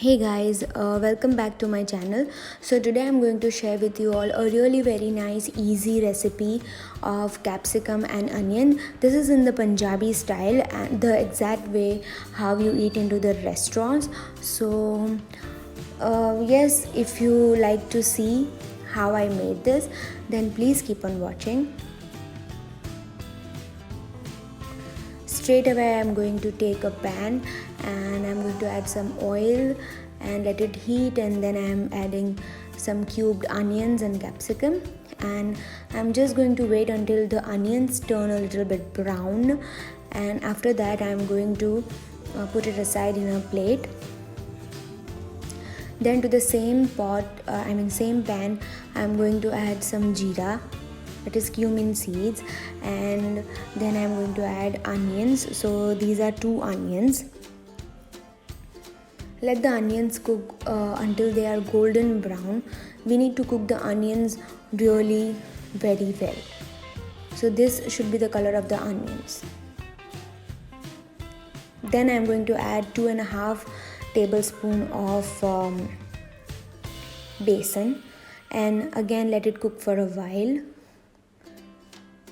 Hey guys, welcome back to my channel. So today I'm going to share with you all a really very nice easy recipe of capsicum and onion. This is in the Punjabi style and the exact way how you eat into the restaurants. So yes, if you like to see how I made this, then please keep on watching. Straight away I'm going to take a pan and I'm going to add some oil and let it heat, and then I'm adding some cubed onions and capsicum, and I'm just going to wait until the onions turn a little bit brown, and after that I'm going to put it aside in a plate. Then to the same same pan, I'm going to add some jeera, that is cumin seeds, and then I'm going to add onions. So these are 2 onions. Let the onions cook until they are golden brown. We need to cook the onions really very well. So this should be the color of the onions. Then I'm going to add 2.5 tablespoons of besan, and again let it cook for a while.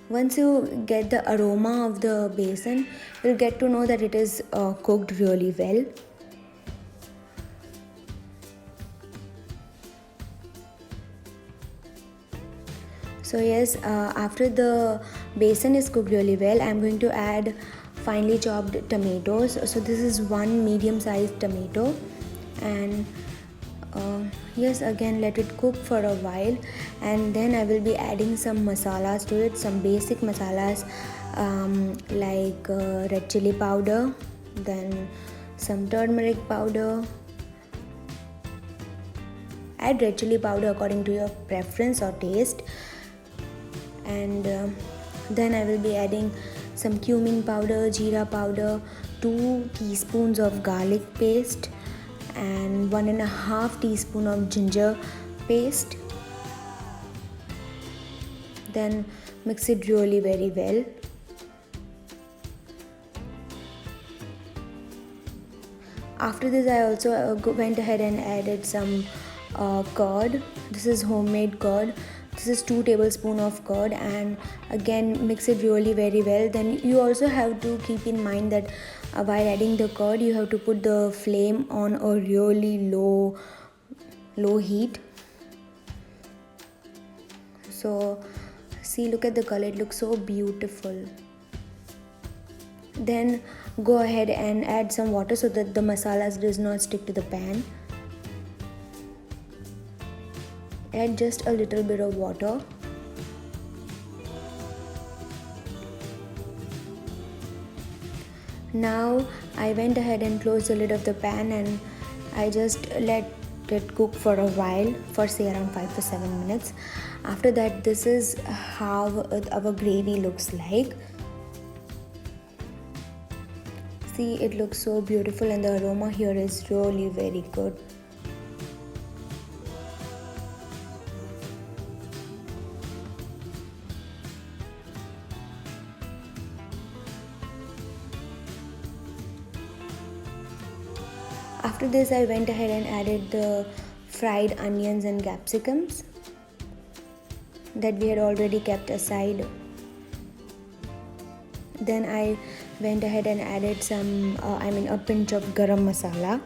Once you get the aroma of the besan, you'll get to know that it is cooked really well. So yes, after the besan is cooked really well, I'm going to add finely chopped tomatoes. So this is 1 medium-sized tomato, and yes, again let it cook for a while, and then I will be adding some masalas to it, some basic masalas like red chili powder, then some turmeric powder. Add red chili powder according to your preference or taste, and then I will be adding some cumin powder, jeera powder, 2 teaspoons of garlic paste, and 1.5 teaspoon of ginger paste. Then mix it really very well. After this, I also went ahead and added some curd. This is homemade curd. This is 2 tablespoons of curd, and again mix it really very well. Then you also have to keep in mind that while adding the curd, you have to put the flame on a really low heat. So see, look at the color, it looks so beautiful. Then go ahead and add some water so that the masalas does not stick to the pan. Add just a little bit of water. Now I went ahead and closed the lid of the pan, and I just let it cook for a while, for say around 5 to 7 minutes. After that, this is how our gravy looks like. See, it looks so beautiful, and the aroma here is really very good. After this, I went ahead and added the fried onions and capsicums that we had already kept aside. Then I went ahead and added some, a pinch of garam masala.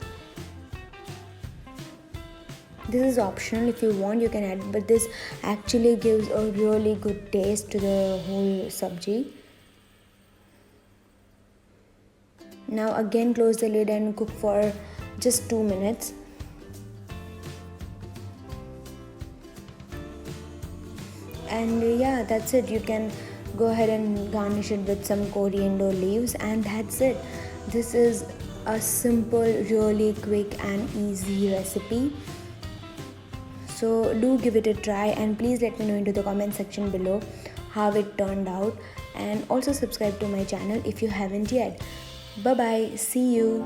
This is optional. If you want, you can add, but this actually gives a really good taste to the whole sabji. Now again close the lid and cook for just 2 minutes. And yeah, that's it. You can go ahead and garnish it with some coriander leaves, and that's it. This is a simple, really quick and easy recipe. So do give it a try, and please let me know into the comment section below how it turned out, and also subscribe to my channel if you haven't yet. Bye bye, see you.